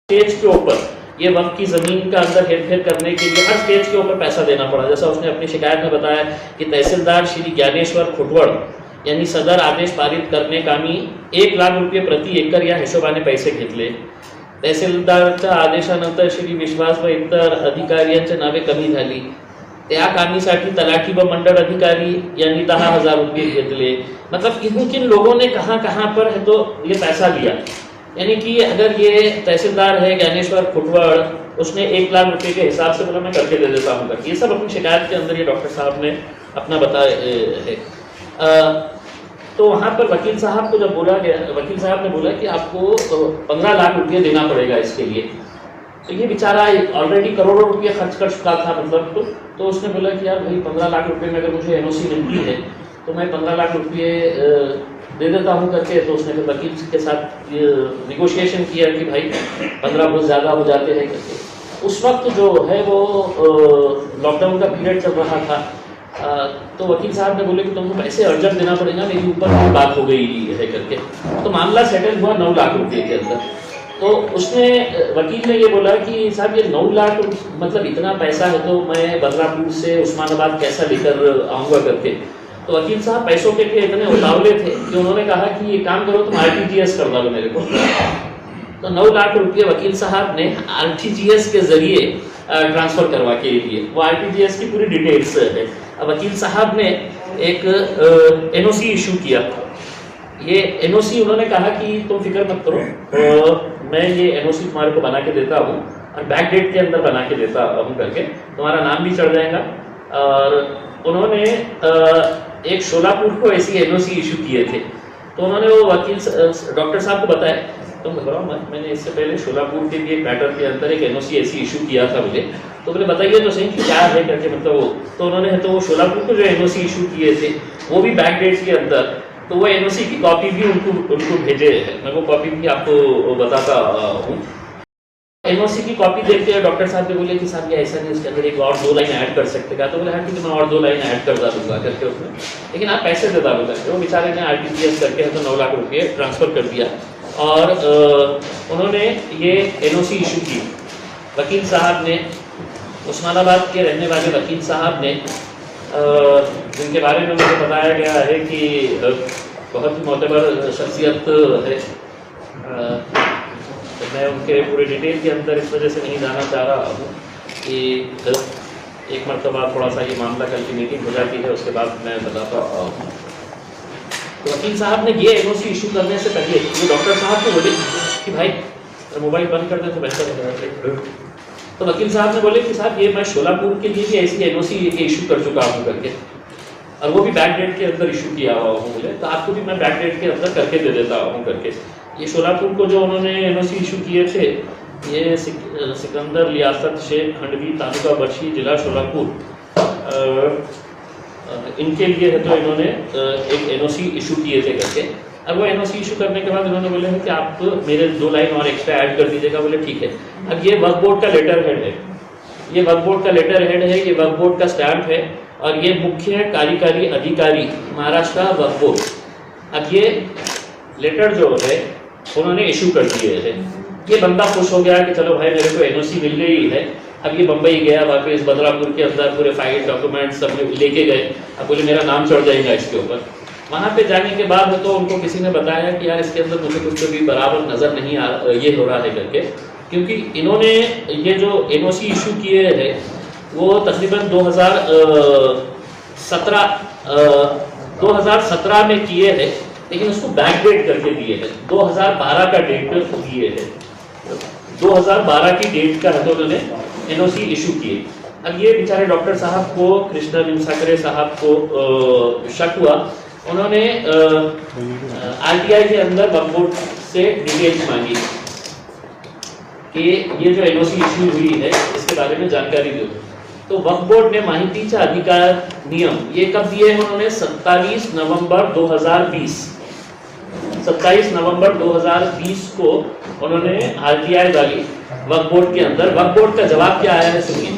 Stage के ऊपर ये वक्त की ज़मीन का अंदर हेरफेर करने के लिए हर स्टेज के ऊपर पैसा देना पड़ा। जैसा उसने अपनी शिकायत में बताया कि तहसीलदार श्री ज्ञानेश्वर खुटवड़ यांनी सदर आदेश पारित करणे कामी 1 लाख रुपये प्रति एकर या हिशोबाने पैसे घेतले। तहसीलदारच्या आदेशानंतर श्री विश्वास व इतर अधिकाऱ्यांची नावे कमी झाली। त्या कामीसाठी तलाठी व मंडल अधिकारी यांनी 10,000 रुपये घेतले। मतलब किन किन लोगों ने कहाँ कहाँ पर है तो ये पैसा लिया। यानी कि अगर ये तहसीलदार है ज्ञानेश्वर खुटवड़, उसने 1 लाख रुपए के हिसाब से बोला मैं करके दे देता हूँ करके, ये सब अपनी शिकायत के अंदर ये डॉक्टर साहब ने अपना बताया है। तो वहाँ पर वकील साहब को जब बोला गया, वकील साहब ने बोला कि आपको 15 लाख रुपये देना पड़ेगा इसके लिए। तो ये बेचारा ऑलरेडी करोड़ों रुपये खर्च कर चुका था मतलब, तो उसने बोला कि यार भाई 15 लाख रुपये में अगर मुझे एनओसी मिलती है तो मैं 15 लाख रुपये दे देता हूँ करके। तो उसने फिर वकील के साथ निगोशिएशन किया कि भाई 15 बहुत ज़्यादा हो जाते हैं करके। उस वक्त जो है वो लॉकडाउन का पीरियड चल रहा था। तो वकील साहब ने बोले कि तुमको पैसे अर्जेंट देना पड़ेगा, मेरी ऊपर बात हो गई है करके। तो मामला सेटल हुआ 9 लाख रुपये के अंदर। तो उसने वकील ने ये बोला कि साहब ये 9 लाख मतलब इतना पैसा है तो मैं बदलापुर से उस्मानाबाद कैसा लेकर आऊँगा करके। तो वकील साहब पैसों के लिए इतने उतावले थे कि उन्होंने कहा कि ये काम करो तुम आरटीजीएस कर दो मेरे को। तो 9 लाख रुपये वकील साहब ने आरटीजीएस के जरिए ट्रांसफर करवा के लिए, वो आरटीजीएस की पूरी डिटेल्स है। अब वकील साहब ने एक एनओसी इशू किया। ये एनओसी उन्होंने कहा कि तुम फिक्र मत करो, मैं ये एनओसी तुम्हारे को बना के देता हूँ और बैक डेट के अंदर बना के देता हूँ करके, तुम्हारा नाम भी चढ़ जाएगा। और उन्होंने एक शोलापुर को ऐसी एनओसी इशू किए थे। तो उन्होंने वो वकील डॉक्टर साहब को बताया, तुम घबराओ मत, मैंने इससे पहले शोलापुर के भी एक मैटर के अंदर एक एनओसी ऐसी इशू किया था मुझे। तो बोले बताइए तो सही कि क्या है करके, मतलब वो तो उन्होंने तो वो शोलापुर को जो एनओसी इशू किए थे वो भी बैक डेट के अंदर, तो वो एनओसी की कॉपी भी उनको भेजे है। मैं वो कॉपी भी आपको बताता हूँ। एनओसी की कॉपी देखते डॉक्टर साहब ने बोले कि साहब ये ऐसा नहीं, उसके अंदर एक और 2 लाइन ऐड कर सकते का। तो बोले हाँ ठीक है, मैं और 2 लाइन ऐड कर दूंगा करके उसमें, लेकिन आप पैसे दे डालो करके। वो बेचारे ने आरटीजीएस करके तो 9 लाख रुपये ट्रांसफर कर दिया। और उन्होंने ये एनओसी इशू की। वकील साहब ने, उस्मानाबाद के रहने वाले वकील साहब ने, जिनके बारे में मुझे बताया गया है कि बहुत ही मोतबर शख्सियत है, तो मैं उनके पूरे डिटेल के अंदर इस वजह से नहीं जाना चाह रहा हूँ कि एक मरतबा थोड़ा सा ये मामला कल की मीटिंग हो जाती है, उसके बाद मैं बताता हूँ। तो वकील साहब ने ये एनओसी इशू करने से पहले वो डॉक्टर साहब को बोले कि भाई मोबाइल बंद कर दे तो बेहतर हो। तो वकील साहब ने बोले कि साहब ये मैं शोलापुर के लिए भी ऐसी एनओसी इशू कर चुका हूँ करके, और वो भी बैक डेट के अंदर इशू किया हुआ हूँ। बोले तो आपको भी मैं बैक डेट के अंदर करके दे देता हूँ करके। ये शोलापुर को जो उन्होंने एनओसी इशू किए थे, ये सिकंदर लियासत शेख खंडवी तालुका बर्शी जिला शोलापुर, इनके लिए है तो इन्होंने एक एनओसी इशू किए थे करके। अब वो एनओसी इशू करने के बाद इन्होंने बोले कि आप मेरे 2 लाइन और एक्स्ट्रा ऐड कर दीजिएगा। बोले ठीक है। अब ये वक्फ बोर्ड का लेटर हेड है, ये वक्फ बोर्ड का लेटर हेड है, ये वक्फ बोर्ड का स्टैम्प है, और ये मुख्य कार्यकारी अधिकारी महाराष्ट्र वक्फ बोर्ड। अब ये लेटर जो है उन्होंने इशू कर दिए है। ये बंदा खुश हो गया कि चलो भाई मेरे को एनओसी मिल गई है। अब ये बम्बई गया, वापस बदलापुर के अंदर पूरे फाइल डॉक्यूमेंट्स सब लेके गए। अब बोले मेरा नाम चढ़ जाएगा इसके ऊपर। वहाँ पे जाने के बाद तो उनको किसी ने बताया कि यार इसके अंदर मुझे कुछ भी बराबर नज़र नहीं ये हो रहा है करके, क्योंकि इन्होंने ये जो एनओसी इशू किए हैं वो तकरीबन 2017 में किए हैं, लेकिन उसको बैक डेट करके दिए हैं। 2012 का डेट दिए है, 2012 की डेट का है तो उन्होंने एनओसी इशू किए। अब ये बेचारे डॉक्टर साहब को, कृष्णा निमसाकरे साहब को शक हुआ। उन्होंने आरटीआई के अंदर वक्फ बोर्ड से डिटेल्स मांगी कि ये जो एनओसी इशू हुई है इसके बारे में जानकारी दो। तो वक्फ बोर्ड ने माहितीचा अधिकार नियम ये कब दिए हैं उन्होंने? 27 नवंबर 2020। 27 नवंबर 2020 को उन्होंने आरटीआई वाली वक्फ बोर्ड के अंदर, वक्फ बोर्ड का जवाब क्या आया है सुनिए।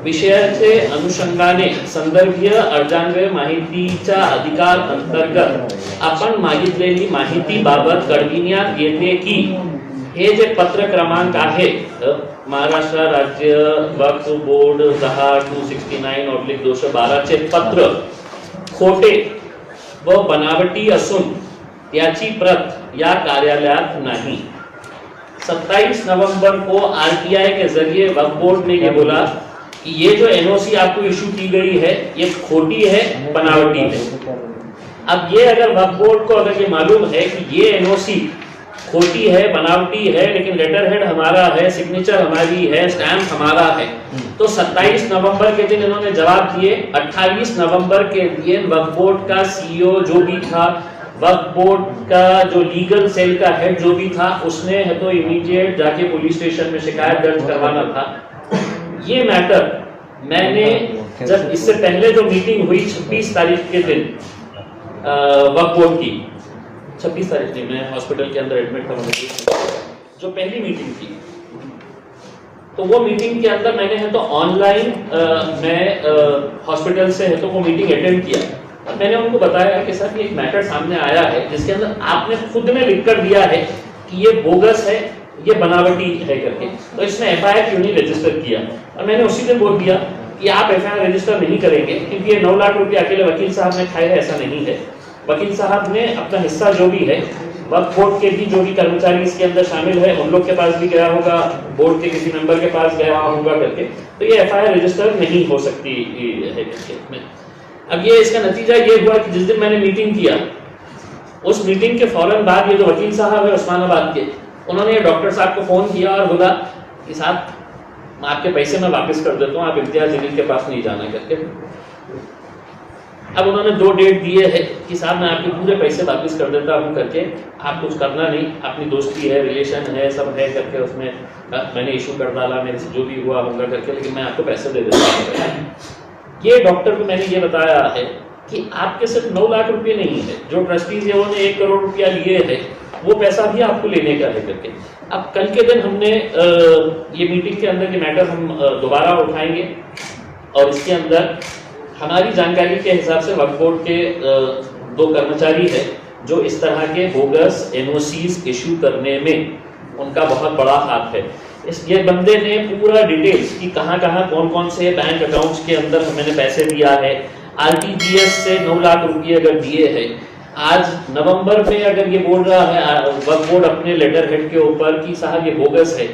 विषयाचे अनुषंगाने संदर्भीय अर्जान्वये माहितीच्या अधिकार अंतर्गत आपण मागितलेली माहिती बाबत कळविण्यात येते की हे जे पत्र क्रमांक आहे महाराष्ट्र राज्य वक्फ बोर्ड 10/269/212 चे पत्र खोटे व बनावटी असून त्याची प्रत या कार्यालयात नहीं। 27 नवंबर को आरटीआई के जरिए वक्फ बोर्ड ने ये बोला कि ये जो एनओसी आपको इशू की गई है ये खोटी है, बनावटी है। अब ये अगर वक्फ बोर्ड को अगर ये मालूम है कि ये एनओसी खोटी है, बनावटी है, लेकिन लेटर हेड हमारा है, सिग्नेचर हमारी है, स्टैम्प हमारा है, तो 27 नवंबर के दिन इन्होंने जवाब दिए। 28 नवंबर के दिन वक्फ बोर्ड का सीईओ जो भी था, वक्फ बोर्ड का जो लीगल सेल का हेड जो भी था, उसने है तो इमीडिएट जाके पुलिस स्टेशन में शिकायत दर्ज करवाना था। ये मैटर मैंने जब इससे पहले जो मीटिंग हुई 26 तारीख के दिन वक्फ बोर्ड की, 26 तारीख थी, मैं हॉस्पिटल के अंदर एडमिट था, जो पहली मीटिंग थी, तो वो मीटिंग के अंदर मैंने है तो ऑनलाइन मैं हॉस्पिटल से है तो वो मीटिंग अटेंड किया और मैंने उनको बताया कि सर ये एक मैटर सामने आया है जिसके अंदर आपने खुद ने लिख कर दिया है कि ये बोगस है, ये बनावटी है करके, तो इसमें एफआईआर क्यों नहीं रजिस्टर किया। और मैंने उसी दिन बोल दिया कि आप एफआईआर रजिस्टर नहीं करेंगे क्योंकि ये 9 लाख रुपये अकेले वकील साहब ने खाए हैं, ऐसा नहीं है। वकील साहब ने अपना हिस्सा जो भी है, वक्फ बोर्ड के भी जो भी कर्मचारी इसके अंदर शामिल है उन लोग के पास भी गया होगा, बोर्ड के किसी मेंबर के पास गया होगा करके, तो ये एफआईआर रजिस्टर नहीं हो सकती है करके। अब ये इसका नतीजा ये हुआ कि जिस दिन मैंने मीटिंग किया, उस मीटिंग के फौरन बाद ये जो वकील साहब है उस्मानाबाद के, उन्होंने डॉक्टर साहब को फोन किया और बोला कि साहब आपके पैसे मैं वापस कर देता हूँ, आप इम्तियाज जलील के पास नहीं जाना करके। अब उन्होंने 2 डेट दिए हैं कि साहब मैं आपके पूरे पैसे वापस कर देता हूँ करके, आप कुछ करना नहीं, अपनी दोस्ती है, रिलेशन है, सब है करके, उसमें मैंने इशू कर डाला, मेरे से जो भी हुआ होगा करके, लेकिन मैं आपको पैसे दे देता हूँ। ये डॉक्टर को मैंने ये बताया है कि आपके सिर्फ 9 लाख रुपये नहीं है, जो ट्रस्टीज है उन्होंने 1 करोड़ रुपया लिए है, वो पैसा भी आपको लेने का है करके। अब कल के दिन हमने ये मीटिंग के अंदर के मैटर हम दोबारा उठाएंगे और इसके अंदर हमारी जानकारी के हिसाब से वक्फ बोर्ड के 2 कर्मचारी है जो इस तरह के बोगस एनओसीज इशू करने में उनका बहुत बड़ा हाथ है। ये बंदे ने पूरा डिटेल्स कि कहाँ कौन से बैंक अकाउंट्स के अंदर मैंने पैसे दिया है, आरटीजीएस से 9 लाख रुपये अगर दिए हैं, आज नवंबर में अगर ये बोल रहा है वक्फ बोर्ड अपने लेटर हेड के ऊपर कि साहब ये बोगस है,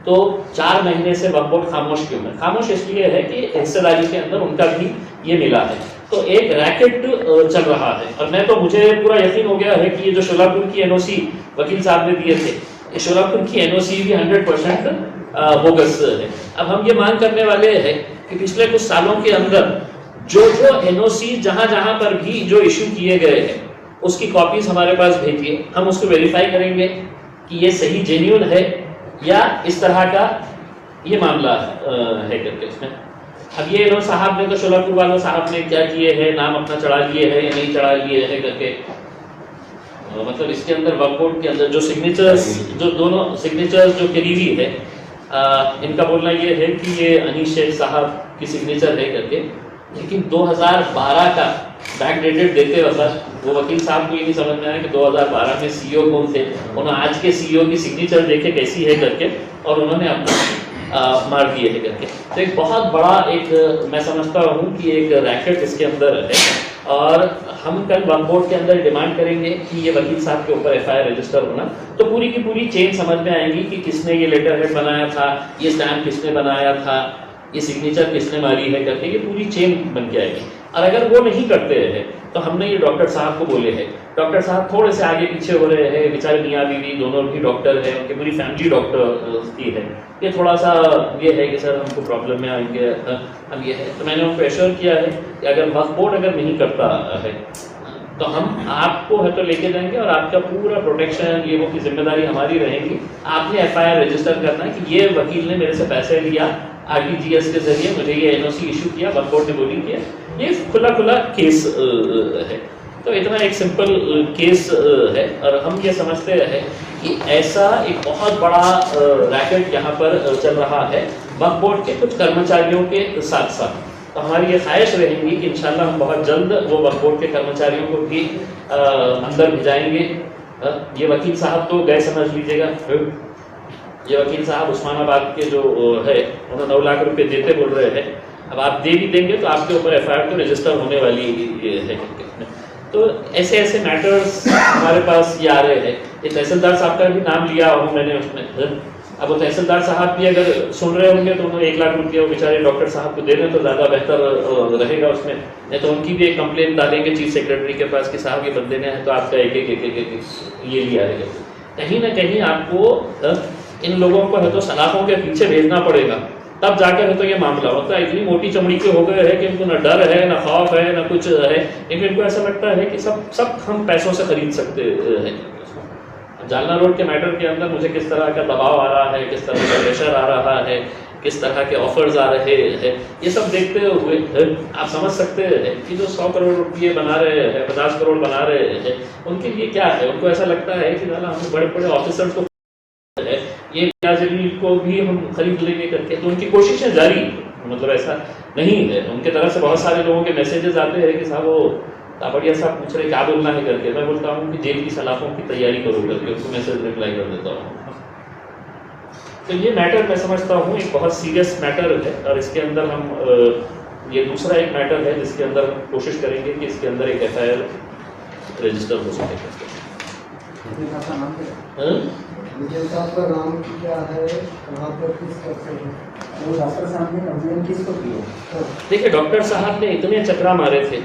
तो 4 महीने से वक्फ बोर्ड खामोश क्यों है? खामोश इसलिए है कि हिस्सेदारी के अंदर उनका भी ये मिला है, तो एक रैकेट चल रहा है। और मैं तो मुझे पूरा यकीन हो गया है कि ये जो शोलापुर की एनओसी वकील साहब ने दिए थे, ये शोलापुर की एनओसी भी 100% बोगस है। अब हम ये मांग करने वाले हैं कि पिछले कुछ सालों के अंदर जो एनओसी जहां पर भी जो इशू किए गए हैं उसकी कॉपीज हमारे पास भेजिए, हम उसको वेरीफाई करेंगे कि ये सही जेन्युइन है या इस तरह का ये मामला है करके इसमें। अब ये लोग साहब ने तो शोलापुर वालों साहब ने क्या किए हैं, नाम अपना चढ़ा लिए है या नहीं चढ़ा लिए है करके, मतलब इसके अंदर वक्फ बोर्ड के अंदर जो सिग्नेचर्स, जो दोनों सिग्नेचर्स जो करीबी है, इनका बोलना ये है कि ये अनीश शेख साहब की सिग्नेचर है करके, लेकिन 2012 का बैक डेटेड देते वक्त वो वकील साहब को ये नहीं समझ में आया कि 2012 में सीईओ कौन थे। उन्होंने आज के सीईओ की सिग्नेचर देखे कैसी है करके और उन्होंने अपना मार दिए है करके। तो एक बहुत बड़ा एक मैं समझता हूँ कि एक रैकेट इसके अंदर है और हम कल वक्फ बोर्ड के अंदर डिमांड करेंगे कि ये वकील साहब के ऊपर एफआईआर रजिस्टर होना, तो पूरी की पूरी चेन समझ में आएगी कि किसने ये लेटर हेड बनाया था, ये स्टैम्प किसने बनाया था, ये सिग्नेचर किसने मारी है करके, ये पूरी चेन बन के आएगी। और अगर वो नहीं करते हैं तो हमने ये डॉक्टर साहब को बोले हैं, डॉक्टर साहब थोड़े से आगे पीछे हो रहे हैं, बेचारे मियाँ बीवी दोनों भी डॉक्टर हैं, उनकी पूरी फैमिली डॉक्टर की है, ये थोड़ा सा ये है कि सर हमको प्रॉब्लम में आएंगे हम ये है। तो मैंने उनको एश्योर किया है कि अगर वक्फ बोर्ड अगर नहीं करता है तो हम आपको है तो लेके जाएंगे और आपका पूरा प्रोटेक्शन ये वो की जिम्मेदारी हमारी रहेगी। आपने एफआईआर रजिस्टर करना है कि ये वकील ने मेरे से पैसे लिया, आरटीजीएस के जरिए मुझे ये एनओसी इशू किया, वक्फ बोर्ड ने बोलिंग किया, ये खुला केस है। तो इतना एक सिंपल केस है और हम ये समझते हैं कि ऐसा एक बहुत बड़ा रैकेट यहाँ पर चल रहा है वक्फ बोर्ड के कुछ कर्मचारियों के साथ साथ। तो हमारी ये ख्वाहिश रहेगी कि इंशाल्लाह हम बहुत जल्द वो वक्फ बोर्ड के कर्मचारियों को भी अंदर भिजाएंगे। ये वकील साहब तो गए समझ लीजिएगा, ये वकील साहब उस्मानाबाद के जो है उन्होंने 9 लाख रुपए देते बोल रहे हैं, अब आप दे भी देंगे तो आपके ऊपर FIR तो रजिस्टर होने वाली है। तो ऐसे ऐसे मैटर्स हमारे पास ये आ रहे हैं। ये तहसीलदार साहब का भी नाम लिया हूँ मैंने उसमें। अब वो तहसीलदार साहब भी अगर सुन रहे होंगे तो उन्होंने 1 लाख रुपये वो बेचारे डॉक्टर साहब को दे दें तो ज़्यादा बेहतर रहेगा उसमें। नहीं तो उनकी भी एक कंप्लेंट डालेंगे चीफ सेक्रेटरी के पास कि साहब ये बंदे ने है तो आपका एक ये लिया है। कहीं ना कहीं आपको इन लोगों को है तो सलाखों के पीछे भेजना पड़ेगा, तब जाकर है तो ये मामला होता है। इतनी मोटी चमड़ी के हो गए हैं कि इनको ना डर है ना खौफ है ना कुछ है, लेकिन इनको ऐसा लगता है कि सब हम पैसों से खरीद सकते हैं। जालना रोड के मैटर के अंदर मुझे किस तरह का दबाव आ रहा है, किस तरह का प्रेशर आ रहा है, किस तरह के ऑफर्स आ रहे हैं, ये सब देखते हुए आप समझ सकते हैं कि जो 100 करोड़ रुपये बना रहे हैं, 50 करोड़ बना रहे हैं, उनके लिए क्या है। उनको ऐसा लगता है कि साला हम बड़े बड़े ऑफिसर्स को है, ये जमीन को भी हम खरीद लेंगे करके, तो उनकी कोशिशें जारी, मतलब ऐसा नहीं है। उनके तरफ से बहुत सारे लोगों के मैसेजेस आते हैं कि साहब वो तापड़िया साहब पूछ रहे क्या बोलना है करके, मैं बोलता हूँ कि जेल की सलाखों की तैयारी करो करके उसको मैसेज रिप्लाई कर देता हूँ। तो ये मैटर मैं समझता हूँ एक बहुत सीरियस मैटर है, और इसके अंदर हम ये दूसरा एक मैटर है जिसके अंदर हम कोशिश करेंगे कि इसके अंदर एक FIR रजिस्टर हो सके। साहब का नाम क्या है, कहाँ पर किस करते हैं, वो डॉक्टर साहब ने कंप्लेन किसको की है? देखिए डॉक्टर साहब ने इतने चक्रा मारे थे,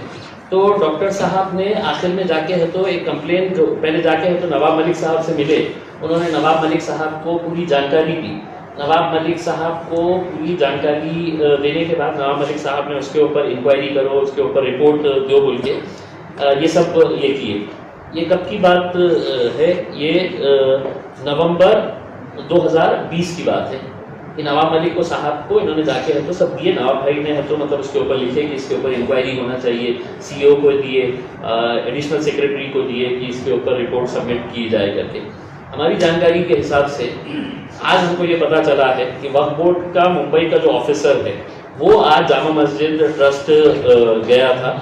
तो डॉक्टर साहब ने आखिर में जाके है तो एक कंप्लेन जो पहले जाके है तो नवाब मलिक साहब से मिले, उन्होंने नवाब मलिक साहब को पूरी जानकारी दी। नवाब मलिक साहब को पूरी जानकारी देने के बाद नवाब मलिक साहब ने उसके ऊपर इंक्वायरी करो, उसके ऊपर रिपोर्ट दो बोल के ये सब ये किए। ये कब की बात है, ये नवंबर 2020 की बात है कि नवाब मलिक को साहब को इन्होंने जाके है तो सब दिए। नवाब भाई ने है तो मतलब उसके ऊपर लिखे कि इसके ऊपर इंक्वायरी होना चाहिए, CEO को दिए, एडिशनल सेक्रेटरी को दिए कि इसके ऊपर रिपोर्ट सबमिट की जाए करके। हमारी जानकारी के हिसाब से आज हमको ये पता चला है कि वक्फ बोर्ड का मुंबई का जो ऑफिसर है वो आज जामा मस्जिद ट्रस्ट गया था,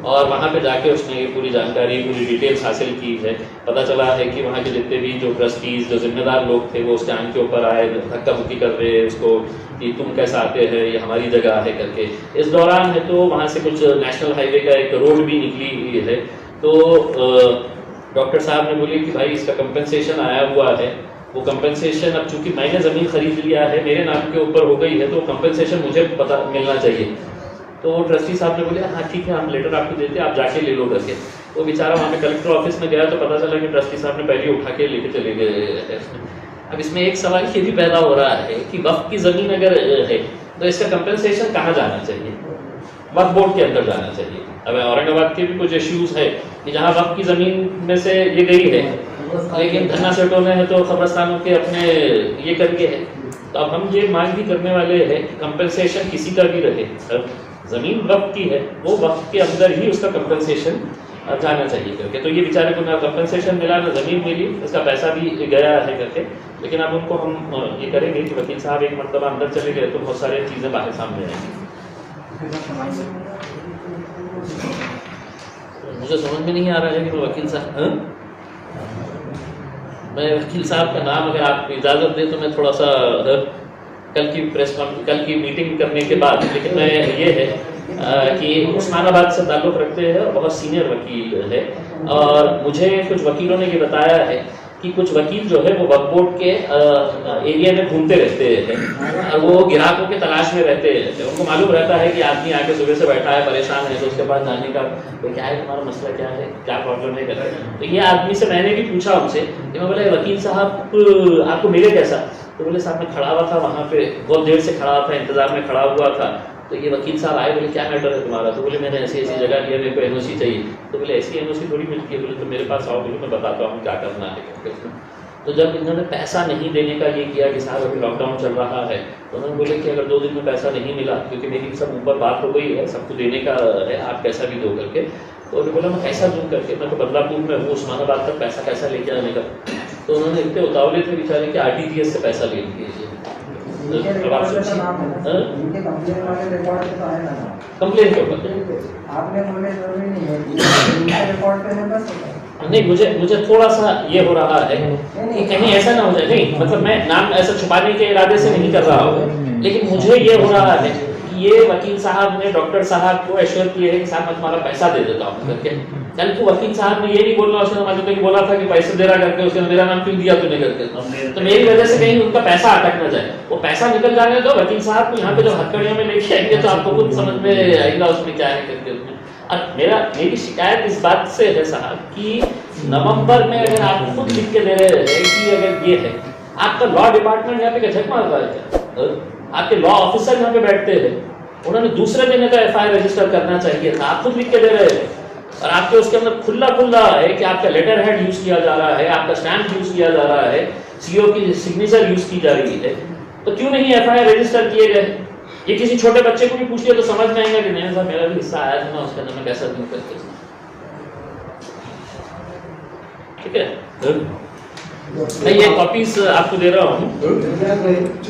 और वहाँ पे जाके उसने ये पूरी जानकारी, पूरी डिटेल्स हासिल की है। पता चला है कि वहाँ के जितने भी जो ट्रस्टीज, जो जिम्मेदार लोग थे, वो उसके आन के ऊपर आए, धक्का मुक्की कर रहे हैं उसको कि तुम कैसे आते हैं, ये हमारी जगह है करके। इस दौरान है तो वहाँ से कुछ नेशनल हाईवे का एक रोड भी निकली है, तो डॉक्टर साहब ने बोली कि भाई इसका कंपनसेशन आया हुआ है, वो कंपनसेशन अब चूंकि मैंने ज़मीन खरीद लिया है, मेरे नाम के ऊपर हो गई है, तो कंपनसेशन मुझे पता मिलना चाहिए। तो ट्रस्टी साहब ने बोले हाँ ठीक है, हम लेटर आपको देते हैं, आप जाके ले लो करके। वो बेचारा वहाँ पे कलेक्टर ऑफिस में गया तो पता चला कि ट्रस्टी साहब ने पहले उठा के लेके चले गए। अब इसमें एक सवाल ये भी पैदा हो रहा है कि वक्फ की ज़मीन अगर है तो इसका कंपनसेशन कहाँ जाना चाहिए? वक्फ बोर्ड के अंदर जाना चाहिए। अब औरंगाबाद के भी कुछ इश्यूज है कि जहाँ वक्फ की ज़मीन में से ये गई है, लेकिन धन्ना सेठों ने है तो खबरस्तानों के अपने ये करके है। तो अब हम ये मांग भी करने वाले हैं कि कंपनसेशन किसी का भी रहे, ज़मीन वक्फ की है, वो वक्फ के अंदर ही उसका कंपनसेशन जाना चाहिए करके। तो ये बेचारे को ना कंपनसेशन मिला ना ज़मीन मिली, इसका पैसा भी गया है करके। लेकिन अब उनको हम ये करेंगे कि वकील साहब एक मरतबा अंदर चले गए तो बहुत सारी चीज़ें बाहर सामने आएंगी। मुझे समझ में नहीं आ रहा है कि वकील साहब, मैं वकील साहब का नाम अगर आप इजाज़त दें तो मैं थोड़ा सा कल की मीटिंग करने के बाद, लेकिन मैं ये है कि उस्मानाबाद से ताल्लुक़ रखते हैं और बहुत सीनियर वकील है, और मुझे कुछ वकीलों ने ये बताया है कि कुछ वकील जो है वो वक्फ बोर्ड के एरिया में घूमते रहते हैं और वो ग्राहकों के तलाश में रहते हैं। उनको मालूम रहता है कि आदमी आके सुबह से बैठा है, परेशान है, तो उसके पास जाने का तो क्या है, तुम्हारा मसला क्या है, क्या प्रॉब्लम है करके। तो ये आदमी से मैंने भी पूछा उनसे कि मैं बोला वकील साहब आपको मिले कैसा? तो बोले साहब मैं खड़ा हुआ था वहाँ पे, बहुत देर से खड़ा था, इंतजार में खड़ा हुआ था, तो ये वकील साहब आए, बोले क्या मैटर है तुम्हारा? तो बोले मैंने ऐसी ऐसी जगह लिया, मेरे को NOC चाहिए। तो बोले ऐसी NOC थोड़ी मिलती है, बोले तो मेरे पास आओ, बोले मैं बताता हूँ क्या करना है। तो जब इन्होंने पैसा नहीं देने का ये किया कि साहब अभी लॉकडाउन चल रहा है, तो उन्होंने बोले कि अगर 2 दिन में पैसा नहीं मिला, क्योंकि मेरी सब ऊपर बात हो गई है, सबको देने का है, आप पैसा भी दो करके। तो उन्होंने बोला मैं कैसा दूँ करके, मैं तो बदलापुर में हूँ, उस्मानाबाद तक पैसा कैसा लेके आने का? तो उन्होंने इतने उतावले थे बेचारे कि RTGS से पैसा ले लिए। कंप्लेन के ऊपर आपने बोले जरूरी नहीं है, रिकॉर्ड पे है बस। नहीं, मुझे थोड़ा सा ये हो रहा है कि कहीं ऐसा ना हो जाए, नहीं मतलब मैं नाम ऐसा छुपाने के इरादे से नहीं कर रहा हूँ, लेकिन मुझे ये हो रहा है कि ये वकील साहब ने डॉक्टर साहब को एश्योर किए है कि साहब मैं तुम्हारा पैसा दे देता हूँ करके, कल को वकील साहब ने ये नहीं बोलना उसने मुझे तो बोला था कि पैसे दे रहा करके, उसने मेरा नाम क्यों दिया तूने करके, तो मेरी वजह से कहीं उनका पैसा अटक ना जाए, वो पैसा निकल जाने दो, वकील साहब को यहाँ पे जो हथकड़ियों में लेके आएंगे तो आपको खुद समझ में आएगा उसमें क्या है करके उसमें। और मेरी शिकायत इस बात से है साहब कि नवंबर में अगर आप खुद लिख के दे रहे हैं कि अगर ये है, आपका लॉ डिपार्टमेंट यहाँ पे झक मार रहा है क्या? आपके लॉ ऑफिसर यहाँ पे बैठते हैं, उन्होंने दूसरे दिन का एफआईआर रजिस्टर करना चाहिए था, आप खुद लिख के दे रहे हैं और आपके उसके अंदर खुला है कि आपका लेटर हेड यूज किया जा रहा है, आपका स्टैम्प यूज किया जा रहा है, सीओ की सिग्नेचर यूज की जा रही है, तो क्यों नहीं एफआईआर रजिस्टर किए गए? ये किसी छोटे बच्चे को भी पूछ लिया तो समझ में आएगा कि नहीं साहब मेरा भी हिस्सा आया था ना, उसके अंदर मैं कैसा दूं करके, ठीक है। मैं ये कॉपीज आपको दे रहा हूँ,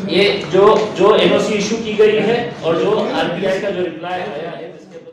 ये जो एनओसी इशू की गई है और जो आरबीआई का जो रिप्लाई आया है जिसके अंदर